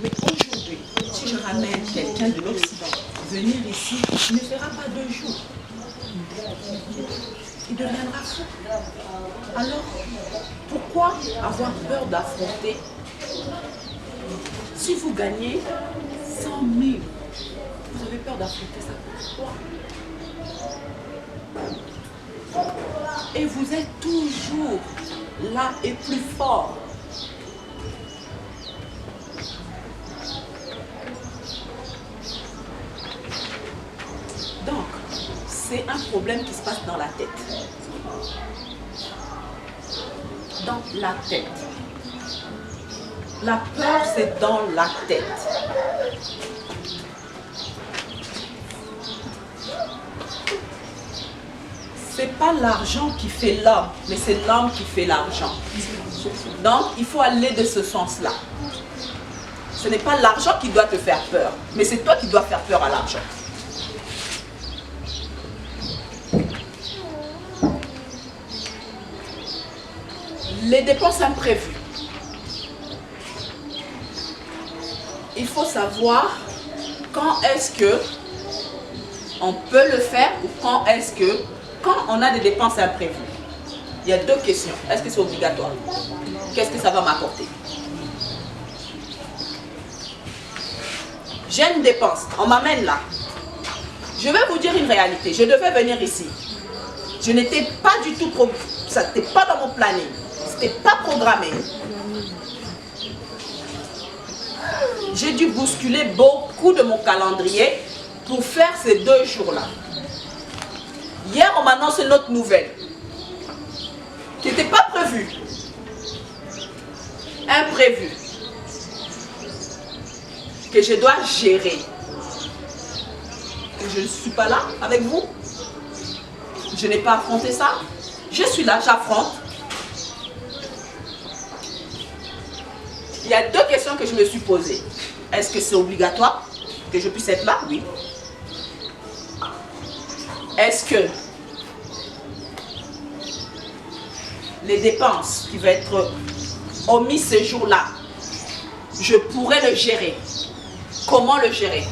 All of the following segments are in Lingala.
Mais aujourd'hui, si je ramène quelqu'un de l'Occident, venir ici, il ne fera pas 2 jours. Il deviendra fou. Alors, pourquoi avoir peur d'affronter? Si vous gagnez 100 000, vous avez peur d'affronter ça. Pourquoi? Et vous êtes toujours là et plus fort. Donc, c'est un problème qui se passe dans la tête. Dans la tête. La peur, c'est dans la tête. C'est pas l'argent qui fait l'homme, mais c'est l'homme qui fait l'argent. Donc, il faut aller de ce sens-là. Ce n'est pas l'argent qui doit te faire peur, mais c'est toi qui dois faire peur à l'argent. Les dépenses imprévues. Il faut savoir quand est-ce que on peut le faire ou quand est-ce que, quand on a des dépenses imprévues. Il y a 2 questions. Est-ce que c'est obligatoire? Qu'est-ce que ça va m'apporter? J'ai une dépense, on m'amène là. Je vais vous dire une réalité. Je devais venir ici. Je n'étais pas du tout, ça n'était pas dans mon planning. C'était pas programmé. J'ai dû bousculer beaucoup de mon calendrier pour faire ces 2 jours-là. Hier, on m'annonce une autre nouvelle qui n'était pas prévue. Imprévue. Que je dois gérer. Que je ne suis pas là avec vous. Je n'ai pas affronté ça. Je suis là, j'affronte. Il y a 2 questions que je me suis posées. Est-ce que c'est obligatoire que je puisse être là? Oui. Est-ce que les dépenses qui vont être omises ce jour-là, je pourrais le gérer? Comment le gérer?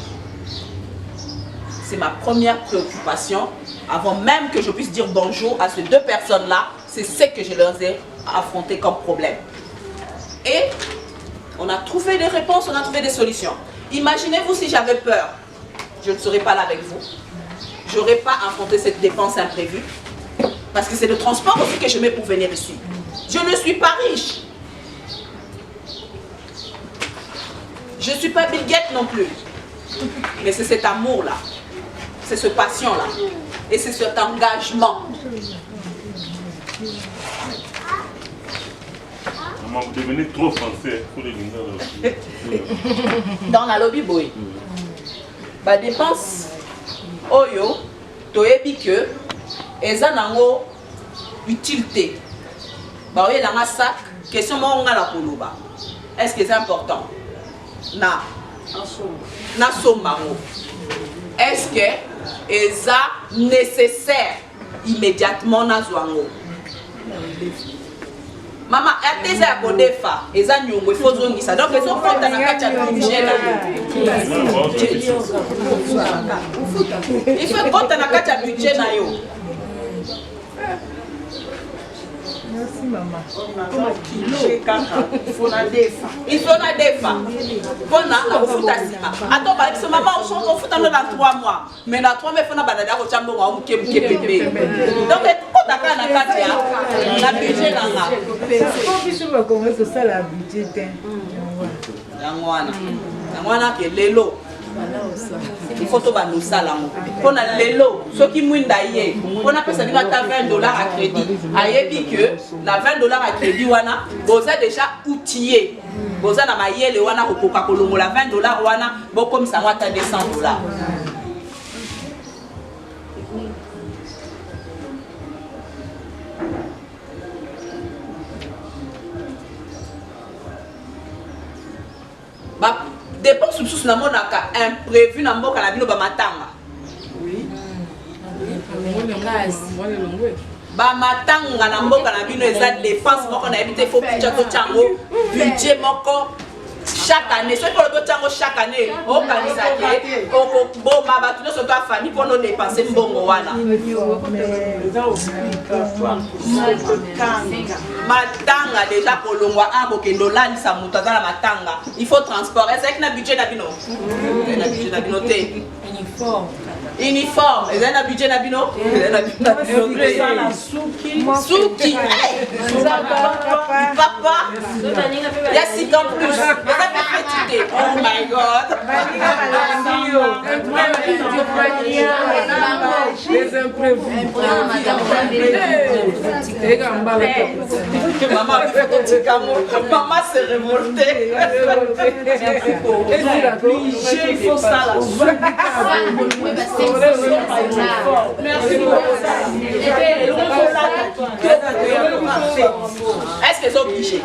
C'est ma première préoccupation. Avant même que je puisse dire bonjour à ces 2 personnes-là, c'est ce que je leur ai affronté comme problème. Et on a trouvé des réponses, on a trouvé des solutions. Imaginez-vous si j'avais peur, je ne serais pas là avec vous. Je n'aurais pas affronté cette dépense imprévue. Parce que c'est le transport aussi que je mets pour venir ici. Je ne suis pas riche. Je ne suis pas Bill Gates non plus. Mais c'est cet amour-là. C'est ce passion-là. Et c'est cet engagement. Maman, vous devenez trop français pour les lignes. Dans la lobby boy. Ba dépense oyo toyebi que eza nango utilité. Ba oyo langa sac question mo nga la koloba. Est-ce que c'est important? Na somba. Est-ce que eza nécessaire immédiatement na zwango? Mama, ateza ya kodefa, eza nyongo ifo zongisa. Donc ezo konta na kati ya budget na yo. Il faut konta na kati ya budget na yo. Merci maman. Il faut na defa. Il faut na defa. Pona na ofuta sima. Attends, par exemple, maman, on futa no dans 3 mois. Mais dans 3 mois, il faut na banada ko chambo wa muke bébé. Donc kaka na kati ya na budget na nga. Quand biso va commencer ça la budget. Yangwana ke lelo. Il faut to banusa la mo. Pona lelo, soki mwinda ye. Pona pesa ni bata $20 à crédit. Ayebi que na $20 à crédit wana, boza déjà outillé. Boza na mayele wana ko koka kolongola $20 wana, bo comme ça wata $200. Dépense sous na monaka imprévu na mboka na bino ba matanga. Oui. Ba matanga na mboka na bino eza dépense moko na ebité faut picha to chango budget moko chaque année, ce pour le botango chaque année, au Kanisake, au Boma, tout le monde famille pour nous dépenser mbongo wana. Matanga déjà pour l'ongwa un bokendo là ni sa muta dans la matanga. Il faut transport. Est-ce que na budget na bino? Na budget na bino te. Uniforme. Uniforme. Est-ce que na budget na bino? Na bino. Souki. Papa. Il y a 6 ans plus. Oh my God. Les imprévus. Maman s'est révoltée. Il faut ça là. Merci beaucoup. Est-ce qu'ils sont obligés?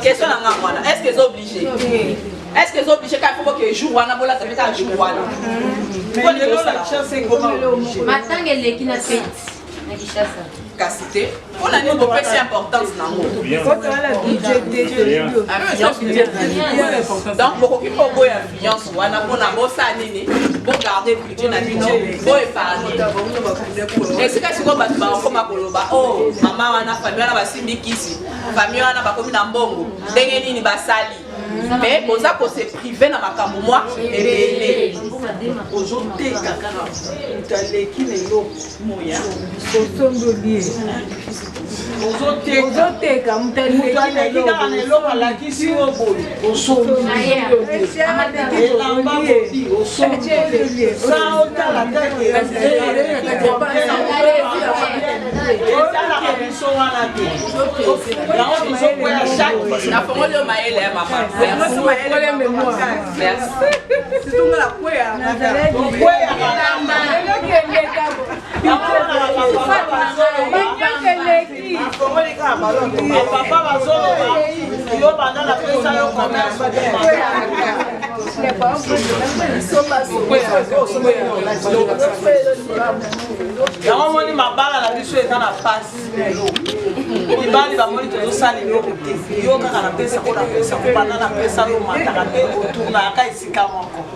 Question à moi. Est-ce qu'ils sont obligés? Est-ce qu'ils sont obligés qu'il faut que jour wana bola tapeta un jour wana? Matang elle qui n'a fait. Cité. On a une beaucoup d'importance dans le donc, beaucoup de gens ont influence. On a pour garder le budget, pour épargner. Et c'est quand tu vas oh, maman, on a famille, on a famille, famille, on a famille, on a famille. Mais pour ça, pour se priver dans ma caméra, moi, et aujourd'hui,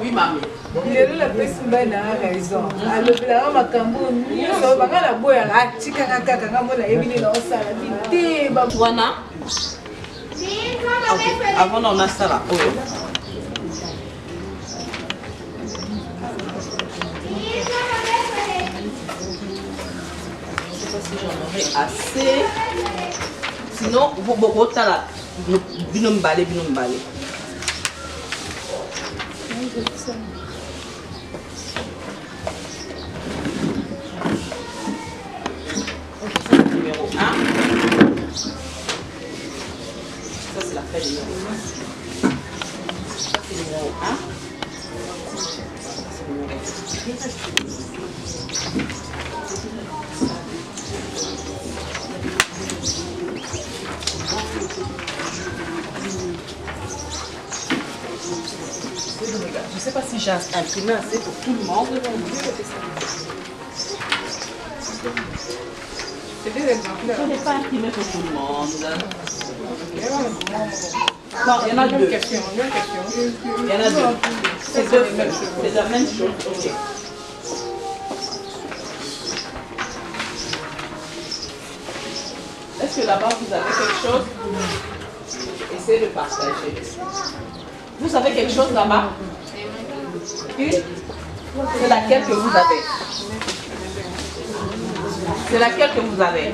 oui, maman. Il est la personne qui a raison. Alors, la maman, avant on a ça là. Je sais pas si j'en aurai assez. Sinon, vous pouvez là. Binom balé. Numéro 1. Ça c'est la feuille numéro 1. Ça c'est numéro 1. C'est numéro 2. Je ne sais pas si j'ai imprimé assez pour tout le monde. Je n'ai pas imprimé pour tout le monde. Non, il y en a deux. Il y en a deux. C'est la même chose. Ok. Est-ce que là-bas vous avez quelque chose? Essayez de partager. Vous avez quelque chose là-bas? Une? C'est laquelle que vous avez? C'est laquelle que vous avez?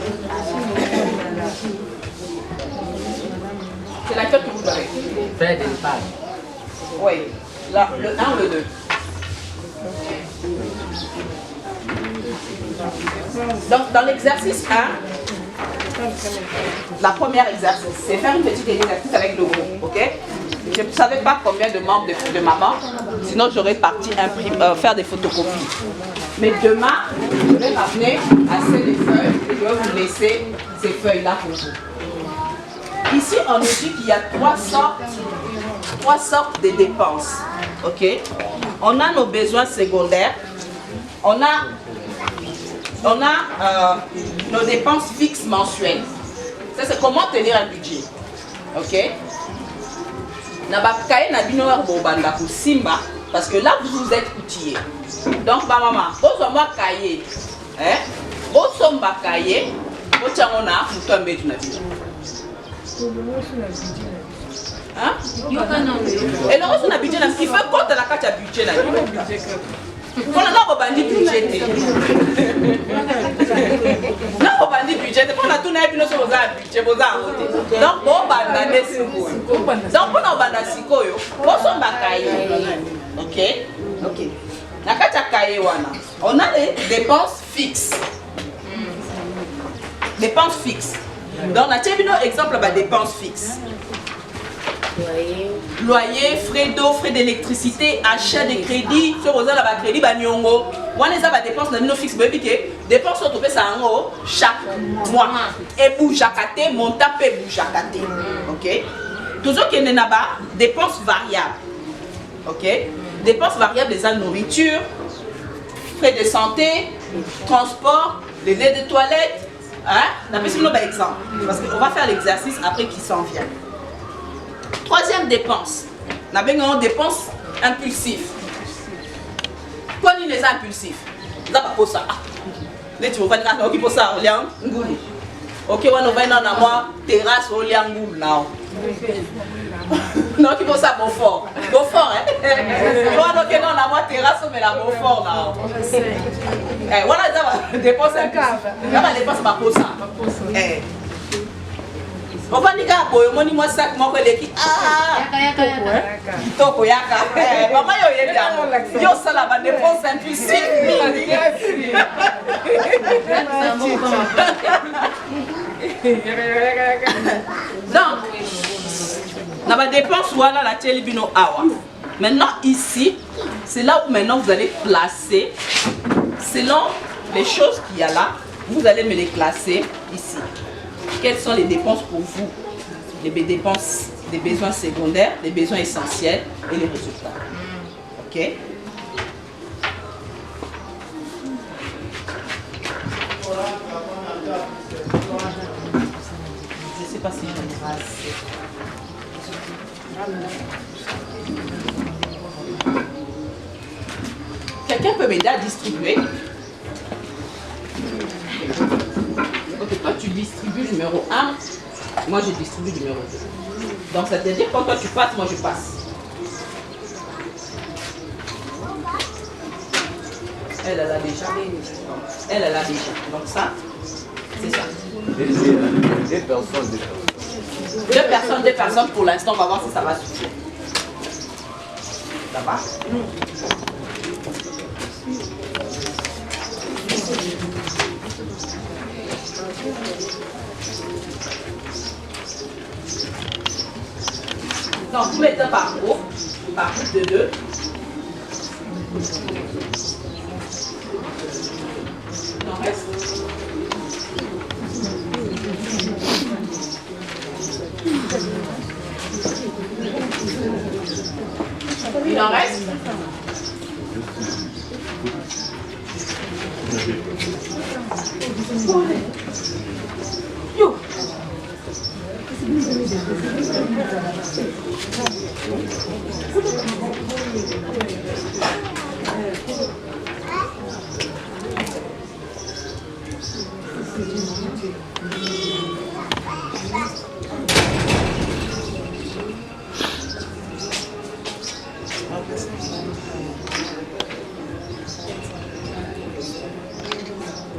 C'est laquelle que vous avez? Oui. Là, le 1 ou le 2? Donc, dans l'exercice 1, la première exercice, c'est faire une petite exercice avec le groupe, ok? Je ne savais pas combien de membres de maman, sinon j'aurais parti faire des photocopies. Mais demain, je vais ramener assez de feuilles et je vais vous laisser ces feuilles-là pour vous. Ici, on nous dit qu'il y a trois sortes de dépenses, ok? On a nos besoins secondaires, on a nos dépenses fixes mensuelles. Ça, c'est comment tenir un budget, ok? Nabakaye na bino bobanda ko simba parce que là vous êtes outillés. Donc ma maman, moi cahier. Hein? Bosomba cahier, bochangona mutombe tu na bino. Hein? Et le reste on a budget là, ce qui fait compte la carte à budget là. On a pas bandit budget. Non, on bandit budget. On a tout n'importe sur budget, donc bon bandane siko. Donc on a bandane siko yo. Bosomba cahier. Ok. La carte à cahier wana. On a les dépenses fixes. Dépenses fixes. Donc on a un exemple de dépenses fixes. Loyer, frais d'eau, frais d'électricité, achat de crédit, sur aux la crédit banyongo. On les a dépenses dans nos fixes dépenses autour ça en chaque mois. Et boujakate, montant et boujakate. OK? Toujours qu'il y a pas dépenses variables. OK? Dépenses variables des nourriture, frais de santé, transport, les lait de toilette. Hein? On a un exemple. Parce qu'on va faire l'exercice après qui s'en vient. Troisième dépense. On a une dépense impulsive. Quoi les impulsifs? Ça va pour ça. Les tu vas faire ça pour ça. Ok, on va dans la terrasse au liangou now. Non, qui pour ça Beaufort. Beaufort, hein? On va dans la terrasse mais la Beaufort now. Voilà, ça va dépense impulsive. Ça va dépense pour ça. On va dire que moi sac mon collègue toko yaka maman yo yebia yo sala ba dépense impulsive donc na ba dépense voilà la telebino awa. Maintenant ici c'est là où maintenant vous allez placer selon les choses qu'il y a là, vous allez me les classer ici. Quelles sont les dépenses pour vous? Les dépenses, les besoins secondaires, les besoins essentiels et les résultats. Ok? Je ne sais pas si je vais tracer. Quelqu'un peut m'aider à distribuer? Ok, toi tu distribues numéro 1, moi je distribue numéro 2. Donc ça veut dire quand toi tu passes, moi je passe. Elle a déjà. Elle a déjà. Donc ça, c'est ça. Deux personnes pour l'instant, on va voir si ça va suffire. Ça va? Donc, vous mettez par groupe de 2. Il en reste. Il en reste. Yo.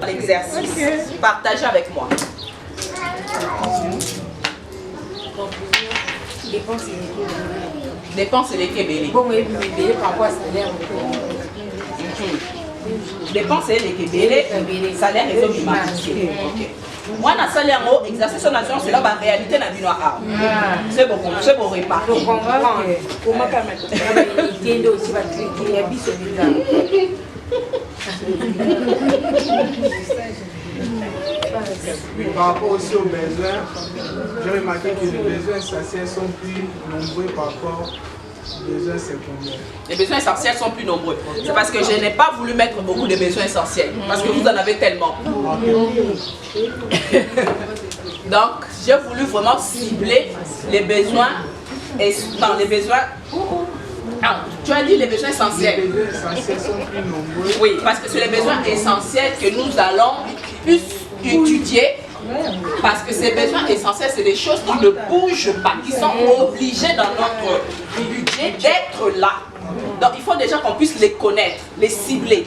L'exercice, partagez avec moi. Dépenses et les kébélés. Bon, oui, mais par rapport à salaire. Dépenses et les kébélés, salaire et les marché. Moi, dans le salaire, exercice en nation, c'est là la réalité dans le art. C'est bon réparti. Comment il aussi par rapport aussi aux besoins, j'ai remarqué que les besoins essentiels sont plus nombreux par rapport aux besoins secondaires. Les besoins essentiels sont plus nombreux. C'est parce que je n'ai pas voulu mettre beaucoup de besoins essentiels. Parce que vous en avez tellement. Donc, j'ai voulu vraiment cibler les besoins dans les besoins. Ah, tu as dit les besoins Les essentiels. besoins essentiels sont plus nombreux. Oui, parce que c'est les besoins essentiels que nous allons plus étudier. Parce que ces besoins essentiels, c'est des choses qui ne bougent pas, qui sont obligées dans notre budget d'être là. Donc il faut déjà qu'on puisse les connaître, les cibler.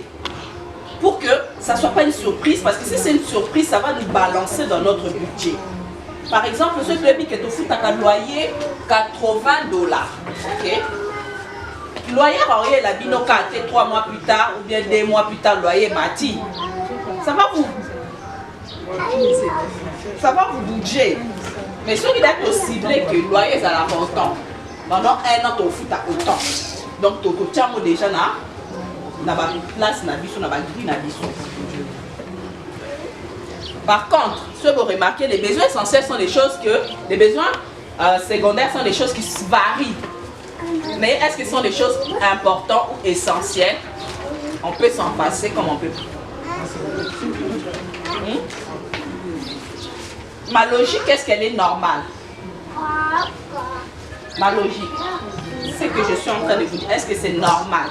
Pour que ça ne soit pas une surprise, parce que si c'est une surprise, ça va nous balancer dans notre budget. Par exemple, ce club qui est au foot à loyer $80. Ok? Loyer, la bino 3 mois plus tard, ou bien 2 mois plus tard, loyer mati. Ça va vous bouger. Mais ceux qui doivent cibler que le loyer est à la autant. Pendant 1 an, tu fout à autant. Donc, tu as déjà na place, na biso, na grille, na biso. Par contre, ce que vous remarquez, les besoins essentiels sont des choses que, les besoins secondaires sont des choses qui varient. Mais est-ce que ce sont des choses importantes ou essentielles? On peut s'en passer comme on peut. Ma logique, est-ce qu'elle est normale? Ma logique, c'est que je suis en train de vous dire, est-ce que c'est normal?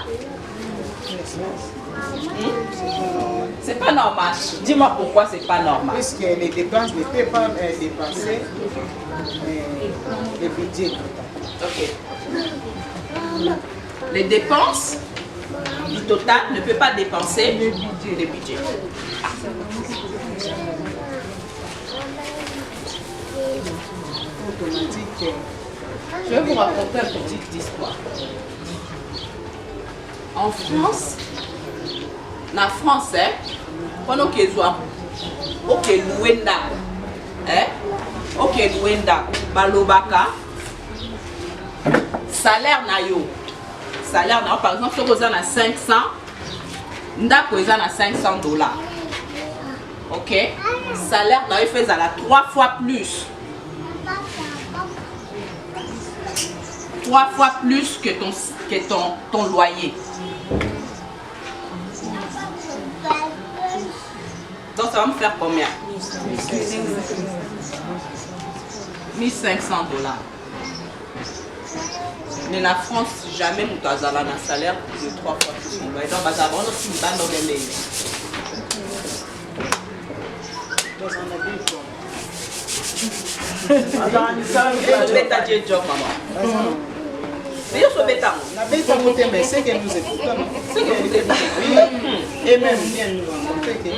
C'est pas normal. Dis-moi pourquoi c'est pas normal. Puisque les dépenses ne peuvent pas dépasser le budget. Ok. Les dépenses du total ne peuvent pas dépenser le budget. Automatique. Je vais vous raconter une petite histoire. En France, na français, pendant que soit ok louenda, ok louenda, balobaka, salaire na yo, par exemple, si vous avez 500, ndako vous avez $500. Ok, salaire na yo fait à la 3 fois plus. 3 fois plus que ton loyer. Donc ça va me faire combien? $1,500. Mais la France, jamais nous avons un salaire de 3 fois plus son loyer. Donc nous avons aussi une bande de job, maman. Mais c'est que nous écoutons. Et même bien nous rencontrer que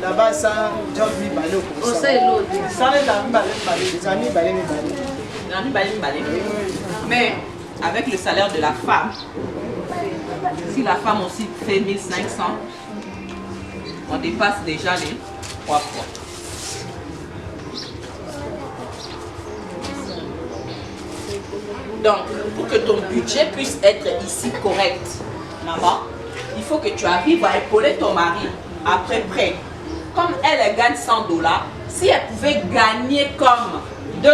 là-bas, ça, job mi balé au cours. Ça, les amis balé. Mais avec le salaire de la femme, si la femme aussi fait 1,500, on dépasse déjà les 3 fois. Donc, pour que ton budget puisse être ici correct, maman, il faut que tu arrives à épauler ton mari à peu près. Comme elle gagne $100, si elle pouvait gagner comme $200,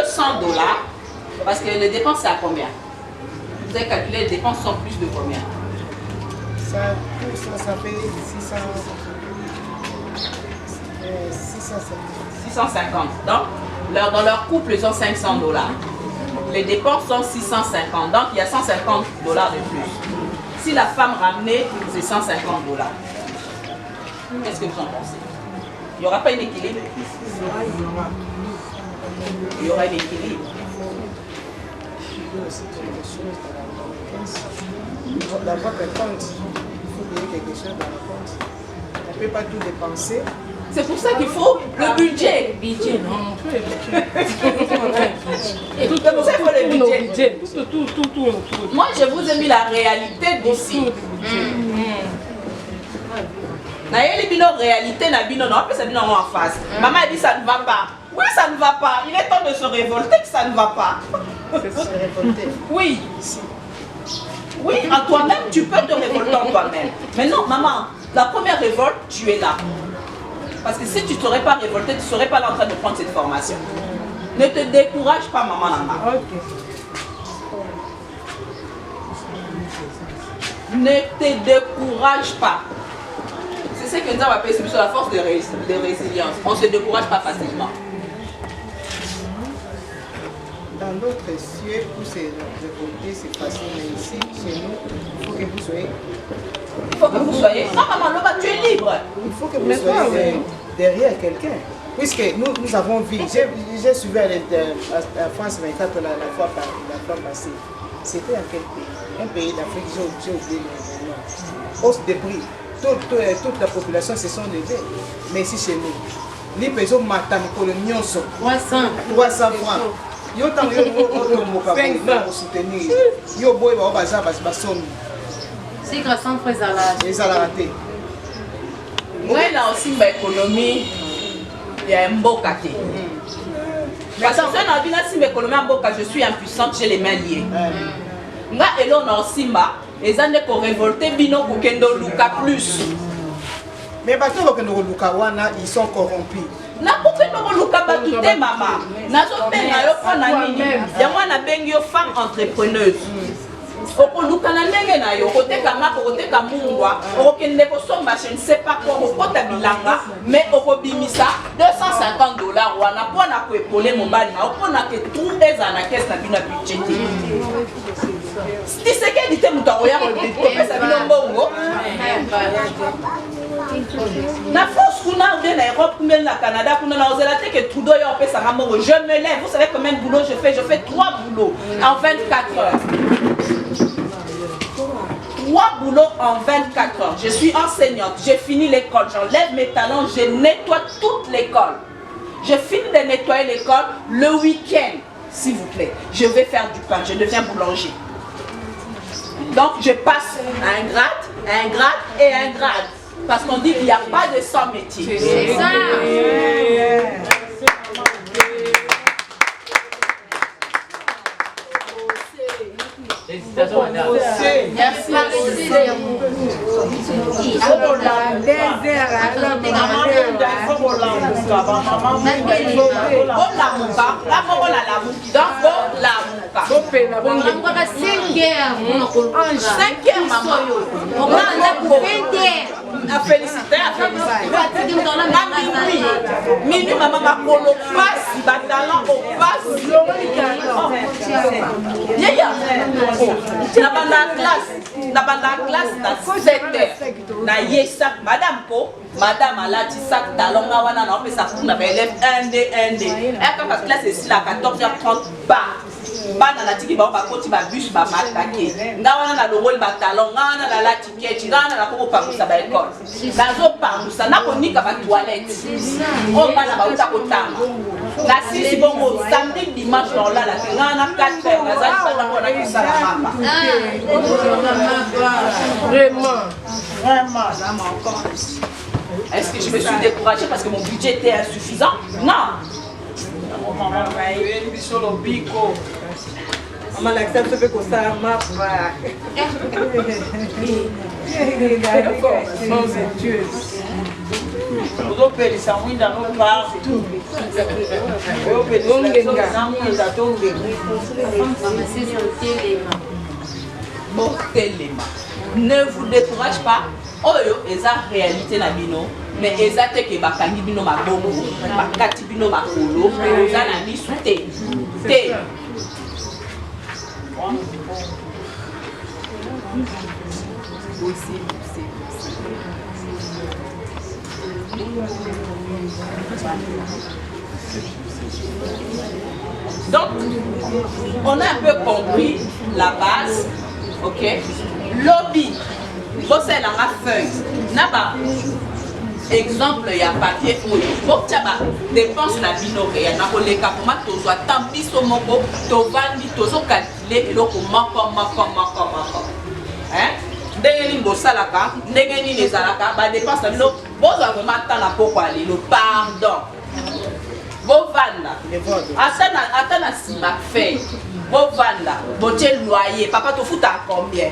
parce que les dépenses c'est à combien? Vous avez calculé, les dépenses sont plus de combien? Ça fait 650. Donc, dans leur couple, ils ont $500. Les dépenses sont 650. Donc, il y a $150 de plus. Si la femme ramenait, c'est $150. Qu'est-ce que vous en pensez? Il n'y aura pas un équilibre? Il y aura un équilibre. Dans votre compte, il faut payer quelque chose dans le compte. On ne peut pas tout dépenser. C'est pour ça qu'il faut le budget. Budget, non. C'est pour ça qu'il faut le budget. Moi, je vous ai mis la réalité d'ici. Naïe bino réalité na bino non, c'est bino en face. Maman a dit ça ne va pas. Oui, ça ne va pas. Il est temps de se révolter que ça ne va pas. Se révolter. Oui. Oui, en toi-même, tu peux te révolter en toi-même. Mais non, maman, la première révolte, tu es là. Parce que si tu ne serais pas révolté, tu ne serais pas là en train de prendre cette formation. Ne te décourage pas, maman, maman. Ne te décourage pas. C'est ce que nous avons appelé sur la force de résilience. On ne se décourage pas facilement. Dans dans d'autres cieux où c'est récolté, c'est facile, mais ici, chez nous, il faut que vous soyez. Il faut que vous soyez. Non, maman, Loba, tu es libre. Il faut que vous soyez derrière quelqu'un. Puisque nous avons vu, j'ai suivi à France 24 la fois passée. C'était à quel pays? Un pays d'Afrique, j'ai oublié le nom. Hausse des prix. Toute la population se sont levées. Mais ici chez nous, les personnes matin pour le million 300 francs. Yo tant yo pour soutenir. Yo boy ba baza ba somme. C'est grâce à frère Zala. Les a raté. Moi là aussi ma économie il y a un beau côté. Parce que si on a vu si ma économie en boca, je suis impuissante, j'ai les mains liées. Nga elo na osimba ezande ko révolter bino ko kendo luka plus. Mais bateau que nous luka wana ils sont corrompus. Na kokendo luka batu te mama. Nazo penga yo pona nini? Ya mwana bengi yo femme entrepreneuse. Okoluka na ndenge na yo koteka mako koteka mungwa okende kosomba je ne sais pas quoi okota bilanga mais okobimisa $250 wana pona ko epole mobali na opona ke tout eza na caisse na bino budget. Si c'est que dit muto oya ko pesa bino mbongo na France kuna ou bien na Europe ou bien na Canada kuna na ozela te que Trudeau yo pesa mbongo. Je me lève, vous savez combien de boulot je fais 3 boulots en 24 heures. 3 boulots en 24 heures. Je suis enseignante, j'ai fini l'école, j'enlève mes talons, je nettoie toute l'école. Je finis de nettoyer l'école le week-end, s'il vous plaît. Je vais faire du pain, je deviens boulanger. Donc je passe à un grade et un grade. Parce qu'on dit qu'il n'y a pas de sans métier. C'est ça. Merci. Minuit, maman m'a colo passe, batalan au passe. Na banda classe na 7 heures. Na yesak madame ko, madame alati sak talonga wana na opesa kuna ba élève 1D. Aka classe ici la 14h30 ba. Bana la tiki ba koti ba bus ba matake. Nga wana na longoli ba talonga wana la lati keti ngana na ko pangusa ba école. Nazo pangusa na ko nika ba toilette. O bana ba uta ko tanga. La sisi bongo samedi dimanche dans la ngana 4 heures na zali bana ko na kisala mama. Vraiment. Est-ce que je me suis découragée parce que mon budget était insuffisant? Non. Maman l'accepte fait que ça m'a pas. Ne vous décourage pas. Oyo eza réalité na bino mais eza te ke bakangi bino mabomo bakati bino makolo eza na misu te. Donc on a un peu compris la base, ok? Lobby. Bossez dans la feuille. N'a pas exemple, il y a papier pour dépense la binoque. Il y a un cas pour moi, tu dois tant pis au moko, tu vas calculer et donc hein? Ndengeni bosalaka, ndengeni nezalaka, ba dépense la binoque. Bon, ça va maintenant la pour aller le pardon. Bon vanda. Attends si ma fait. Bon vanda, bon loyer, papa te fout à combien?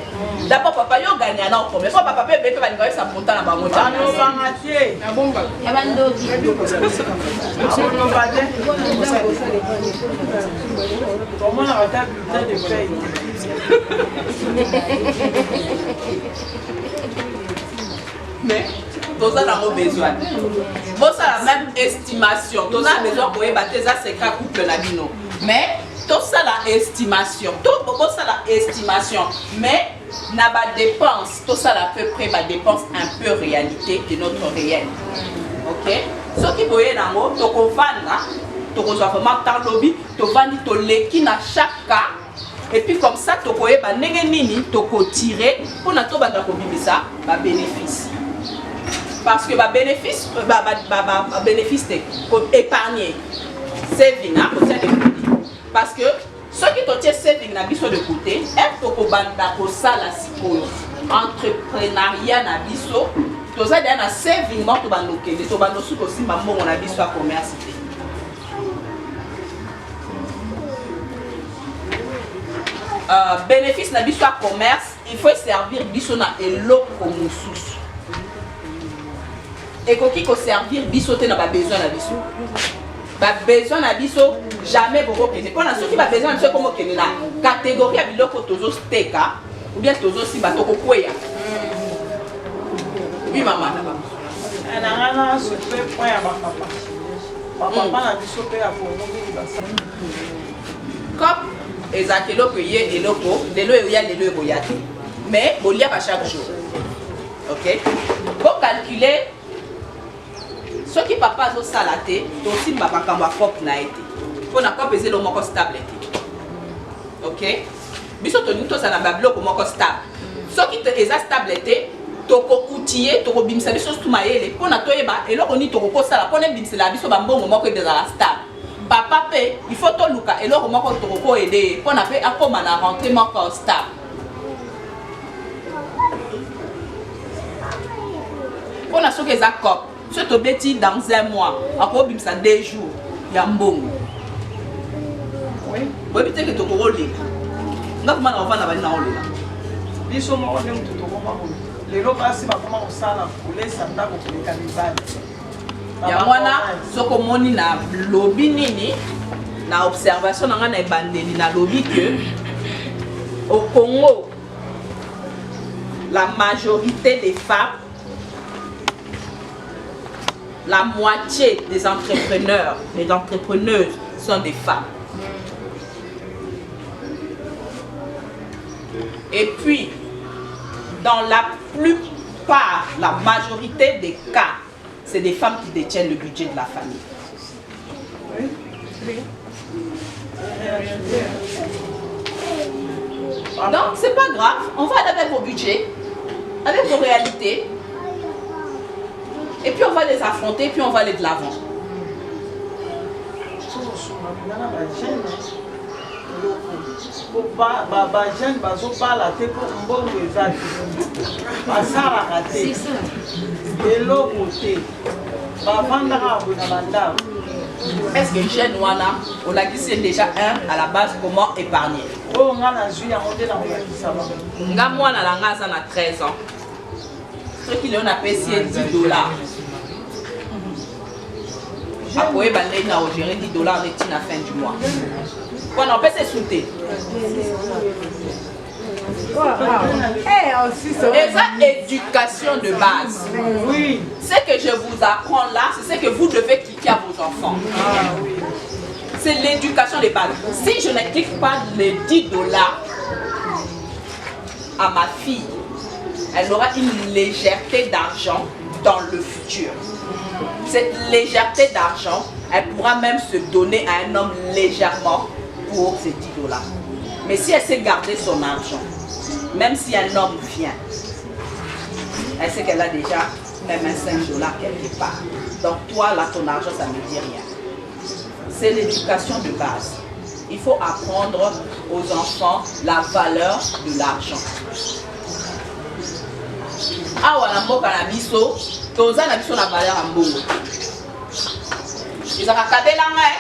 D'abord papa yo gagne à combien? Papa papa bébé va gagner sa montagne à Bangoja. Ah non, Bangatie. Ah bon bah. Ya bandoki. Comment on a ta bulletin de paye? Mais tous avons besoin. Bon ça la même estimation. Tous avons besoin pour y battre ça c'est qu'un couple na bino. Mais tout ça la estimation, tout ça la estimation, mais n'a pas dépense, tout ça à peu près ma dépense un peu réalité de notre réel. Ok? Ce qui peut être dans le toko vana, toko vraiment dans lobby, to vani to leki na chaque cas, et puis comme ça toko e ba nenge nini toko tirer pour na to banda ko bimisa ba bénéfice. Parce que ba bénéfice bénéfice épargner saving à côté de parce que ceux qui ont saving na biso de côté est toko banda ko sala sikoyo entrepreneuriat na biso toza dia na saving mo to bando kende to bando suko simba mbongo na biso a commerce. Bénéfice na biso à commerce, il faut servir biso na eloko mususu. Et koki ko servir biso te na ba besoin na biso. Ba besoin na biso jamais boko kende. Pona ceux qui ba besoin na biso comme kende na catégorie ya biloko tozo steka ou bien tozo simba to ko kweya. Oui maman là bas. Ana se fait point à ma papa. Papa na biso pe ya ko ngi basa. Comme ezakelo que yé eloko, lelo ya lelo boyate. Mais bolia pas chaque jour. OK? Pour calculer ce qui papa zo salaté, aussi papa kamba cop na été. Pour na cop ezelo moko stable été. OK? Biso to nito ça na ba bloc moko stable. Ce qui te eza stable été, toko outiller, toko bimisa biso stumayele. Pour na toyeba eloko ni toko ko sala, pour na bimisa la biso ba mbongo moko de la stable. Papa paie, il faut tout luka et l'autre moko toko aider pour na paie à comme na rentrer moko stable. Pour na so que za cop, ce to beti dans un mois, après bimisa 2 jours, ya mbongo. Oui. Bo bité que toko roli. Nga kuma na vana ba na roli. Biso mo ne mtuto ko mako. Lelo basi ba koma osala kulesa ndako kuleka mibali. Ya mwana soko moni na lobby nini na observation na nga na ebandeli na lobby que au Congo la majorité des femmes, la moitié des entrepreneurs et entrepreneuses sont des femmes. Et puis dans la plupart, la majorité des cas, c'est des femmes qui détiennent le budget de la famille. Donc, c'est pas grave. On va aller avec vos budgets, avec vos réalités. Et puis, on va les affronter, puis on va aller de l'avant. C'est ça. Est-ce que jeune Wana, on a dit déjà à la base comment épargner? Nga mwana la ngaza na 13 ans. Ce qui on appelle $10. Après, il a géré $10 à la fin du mois. Quand on peut se souter. Et ça, éducation de base. Oui. Ce que je vous apprends là, c'est ce que vous devez cliquer à vos enfants. C'est l'éducation de base. Si je ne clique pas les $10 à ma fille, elle aura une légèreté d'argent dans le futur. Cette légèreté d'argent, elle pourra même se donner à un homme légèrement pour ces $10. Mais si elle sait garder son argent, même si un homme vient, elle sait qu'elle a déjà même un $5 quelque part. Donc toi, là, ton argent, ça ne me dit rien. C'est l'éducation de base. Il faut apprendre aux enfants la valeur de l'argent. Awa na mboka na biso, toza na biso na valeur ya mbongo. Ezaka kabela ngai,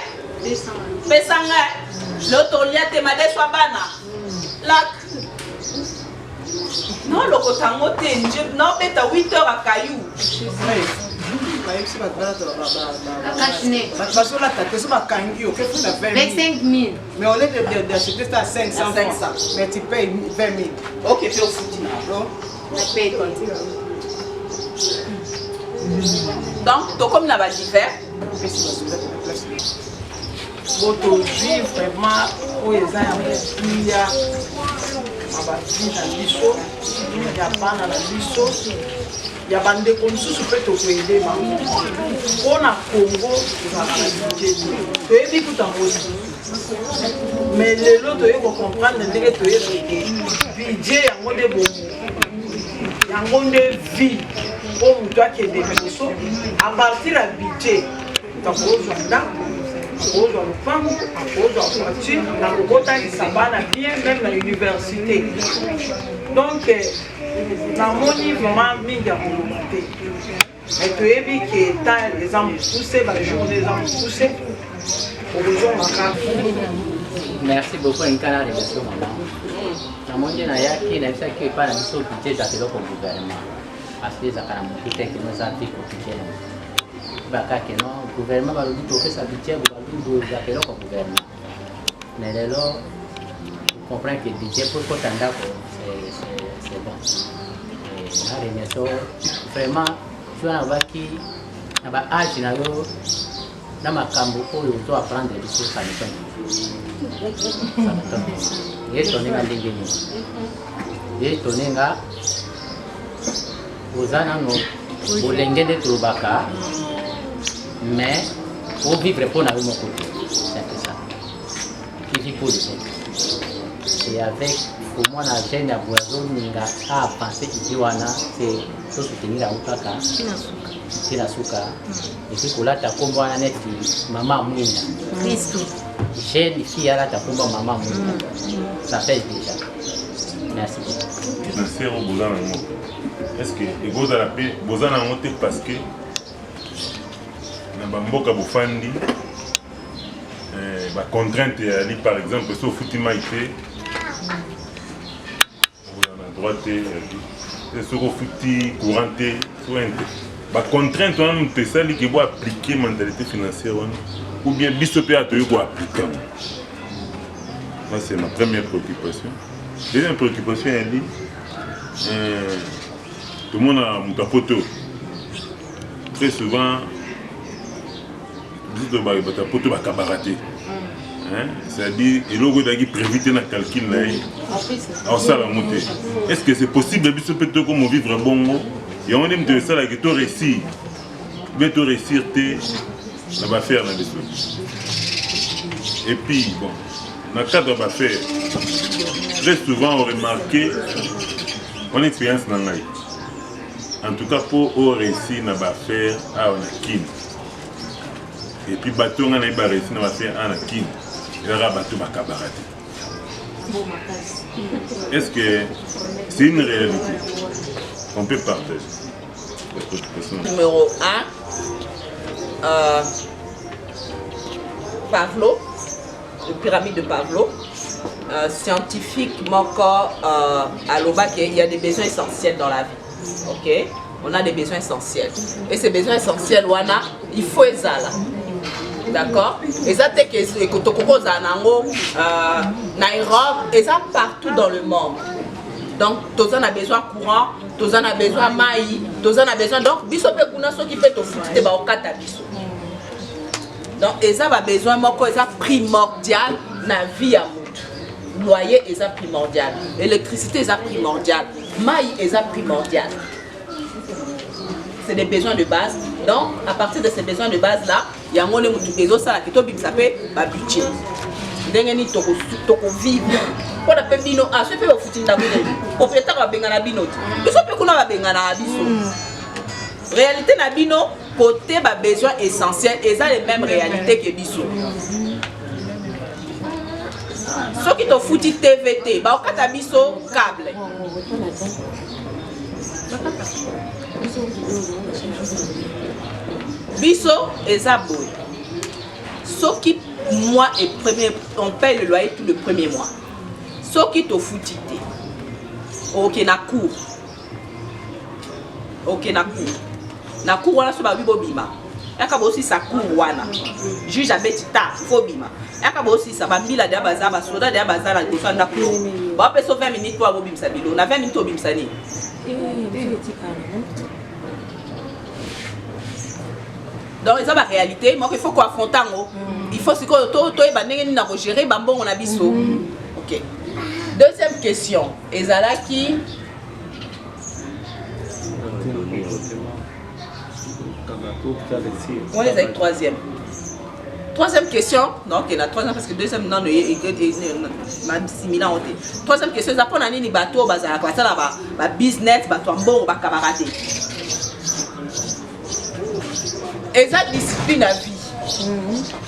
pesa ngai, lotolia te madeswa bana. Lak. Non, le kotango te, non, beta 8 heures à Caillou. Avec 5 000. Mais au lieu d'acheter ça à 500 francs, mais tu payes 20 000. Ok, puis au foot. On paye continue. Donc, comme la va divers, botozwi vraiment oyo eza ya mokuya na bavi na biso ya bana na biso ya bandeko mosusu mpe tokoyede bango mpona Congo ezalaka na budget toyebi kutango mais lelo toyei kocomprendre ndenge toyebi budget yango nde bomo yango nde vie oyo moto akende liboso a partir ya budget takozwa ndako akozwa lopango akozwa voiture na kokotangisa bana bien même na université donc namoni vraiment mingi ya koloba te mais toyebi ke eta eza mokuse bajourne eza mokuse okozongaka. Merci beaucoup Nkana remercie maman. Namoni na yaki na bisaki epai na biso budget ezalaka gouvernement parce que ezalaka na motu te kino eza mpe compliqué bakake no gouvernement balobi topesa budget balobi ezalaka gouvernement mais lelo comprendre que budget pour kota ndako c'est bon. Na remercie vraiment tu as vaki na ba âge na yo na makambo oyo to apprendre biso sa mission. Yetonenga ndenge nini yetonenga ozana no bolenge nde tolobaka mais o vivre mpo na yo moko te c'est un peu ça qui vit pour les autres et avec pour moi na jeune ya boazoninga a penser idi wana c'est tosoutenir yango kaka tina suka epi kolata kombo wana neti mama mwinda jeune fille alata kombo mama mwinda ça fait déjà. Merci beaucoup. Merci au Bozana. Est-ce que ego za la paix Bozana monte parce que na bamboka bofandi ba contrainte ali par exemple so futima ite on a droite et so futi couranté so ente ba contrainte on peut ça li que bo appliquer mentalité financière ou bien bisope a to yo appliquer. Ça c'est ma première préoccupation. Deuxième préoccupation, elle dit tout le monde a mon photo. Très souvent, la photo va cabarater. C'est-à-dire, il y a prévu dans le calcul. Est-ce que c'est possible de comme vivre bon? Et on aime de ça, que tu réussis. Mais tu réussir, ça va faire la vie. Et puis, bon. Dans le cadre d'affaires, très souvent on remarque mon expérience dans la vie. En tout cas, pour réussir dans l'affaire, on a kin. Et puis, bateau, on a réussi dans l'affaire, on a kin. Il y a un bateau qui a Est-ce que c'est une réalité qu'on peut partager? Numéro 1, Pavlov. De pyramide de Pavlov, scientifiquement à l'OBA il y a des besoins essentiels dans la vie. Ok, on a des besoins essentiels. Et ces besoins essentiels, il faut les là. D'accord. Et ça c'est que Nairobi, et ça partout dans le monde. Donc, tous en a besoin courant, tous en a besoin maï, tous en a besoin. Donc, bisope kuna so qui fait au foot, te ba okata biso. Donc, ils ont besoin de primordial dans la vie. Loyer est primordial. L'électricité est primordiale. Maï est primordial. C'est des besoins de base. Donc, à partir de ces besoins de base-là, il y a un monde qui s'appelle budget. Dengeni toko vivre. Pour la pembino, ah, ce fait au footing d'abord. Au fait, on va bengana binot. Nous sommes qu'on va bengana abisso. Réalité nabino côté ba besoin essentiel et ça les mêmes réalités que biso. Ceux qui te fouti TVT, ba okata biso câble. Biso et ça boy. Ceux qui mois et premier, on paye le loyer tout le premier mois. Ceux qui te fouti ok na cour. Ok na cour. Na cour wana so ba bibo bima. Yaka ba aussi sa cour wana. Juge abeti ta fo bima. Yaka ba aussi sa ba mbila de baza ba soda de baza la ko sanda ko. Ba pe so 20 minutes pour bimsa bilo. Na 20 minutes au bimsa ni. Donc ça va réalité, moi il faut qu'on affronte il faut que tout est gérer bambon on a biso. OK. Deuxième question, ezalaki on est avec troisième. Troisième question, non, c'est la troisième parce que deuxième non troisième question, c'est pour nani ni bateau bazala quoi ça là ba business ba bon ba camarade. Et ça discipline à vie.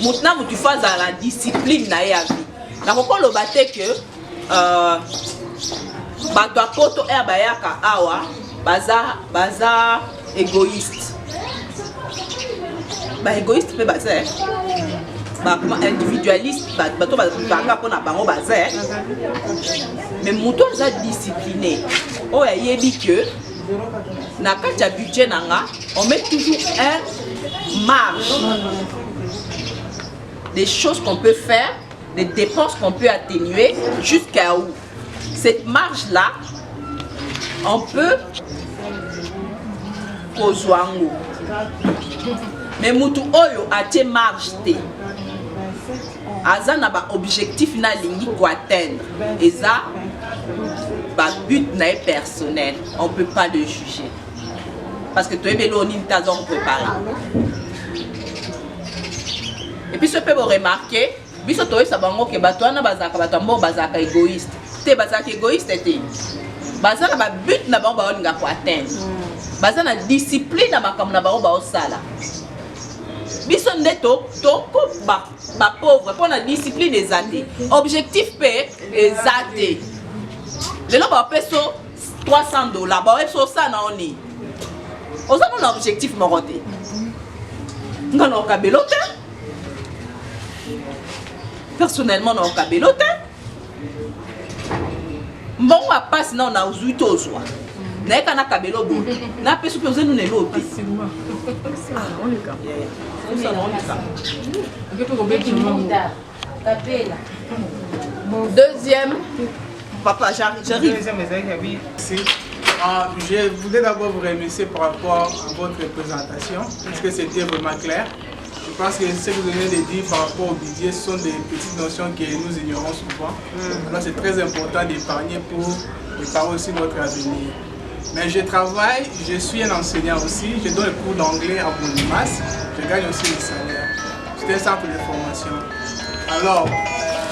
Maintenant tu fais la discipline na ya vie. Na ko lo baté que bato apoto e bayaka awa baza égoïste. Ba égoïste pe baza individualiste bato bazaka pona bango baza mais muto za discipliné o yebi que na kati ya budget nanga on met toujours un marge des choses qu'on peut faire, des dépenses qu'on peut atténuer jusqu'à où cette marge là on peut kozwango mais mutu oyo atie marge te aza na ba objectif na lingi ko atteindre et ça ba but na personnel on peut pas le juger parce que tu es belo ni tazon préparé et puis ce peut vous remarquer biso to ça bango ke bato na bazaka bato mbo bazaka égoïste te bazaka égoïste te bazana ba but na bango ba olinga ko atteindre bazana discipline na makambo na bango ba osala biso ndeto to ba pauvre pour la discipline des années objectif p ezate le lo ba peso $300 ba peso ça na oni oza mon objectif moroté ngana okabelo te personnellement na okabelo te mbongo a passe na on a uzuito ozwa na kana kabelo bo na peso pe ozenu ne lote on le cas deuxième papa j'arrive. Je voulais d'abord vous remercier par rapport à votre présentation parce que c'était vraiment clair. Je pense que ce que vous venez de dire par rapport au budget sont des petites notions que nous ignorons souvent. Alors c'est très important d'épargner pour préparer aussi notre avenir. Mais je travaille, je suis un enseignant aussi, je donne le cours d'anglais à Bonimas, je gagne aussi le salaire. C'est un centre de formation. Alors,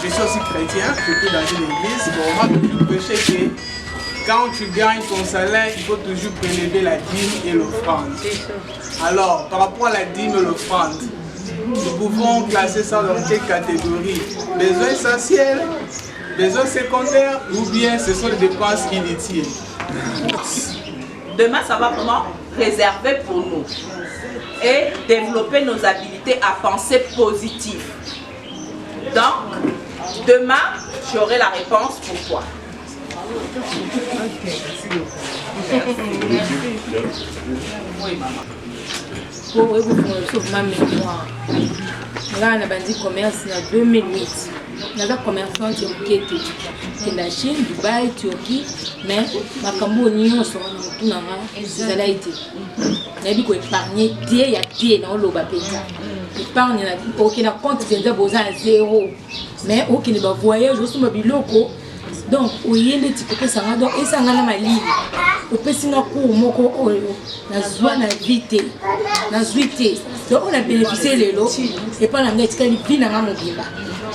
je suis aussi chrétien, je suis dans une église, on va toujours prêcher que quand tu gagnes ton salaire, il faut toujours prélever la dîme et l'offrande. Alors, par rapport à la dîme et l'offrande, nous pouvons classer ça dans quelle catégorie? Besoins essentiels, besoins secondaires ou bien ce sont des dépenses inutiles? Demain, ça va vraiment réserver pour nous et développer nos habiletés à penser positif. Donc, demain, j'aurai la réponse pour toi. Oui, maman. Pour vous ma mémoire, là, on a bandi commerce en 2008. On a commerçant qui était la Chine, Dubaï, Turquie, mais ma cambo union sur tout n'a ça l'a été. On a dit qu'on épargnait il y a pied dans l'eau bapéta. Épargne aucun compte qui est besoin à zéro, mais aucun va voyage aussi mobile loco. Donc, oui, les types que ça va donc et ça n'a ma ligne. Au petit nako moko oyo na zwa na vite na zuité. Donc on a bénéficié les lots et pas la net qui vient na mobimba.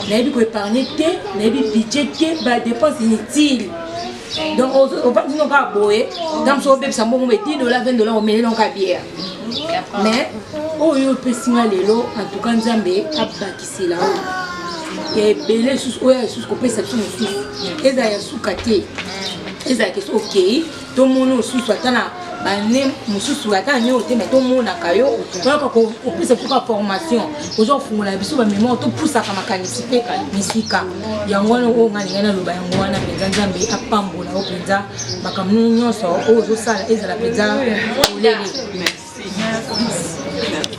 Na bi ko épargner té, na bi budget té ba dépenses inutiles. Donc on va nous pas boyer dans so bébé ça bon $10 $20 on met dans la bière. Mais oyo petit na les lots en tout cas Nzambe a bakisi là. Et belé sous oya sous ko pesa sous et ça ya sous katé. Et ça que OK. Tout le monde aussi soit là bané mususu ata nyote mais tout le monde akayo donc ko opesa pour formation ozo fungula biso ba mémoire to poussa kama kanisipe misika yango o ngani ngana loba yango wana penza Nzambe apambola o penza makamnu nyonso ozo sala ezala penza olele. Merci.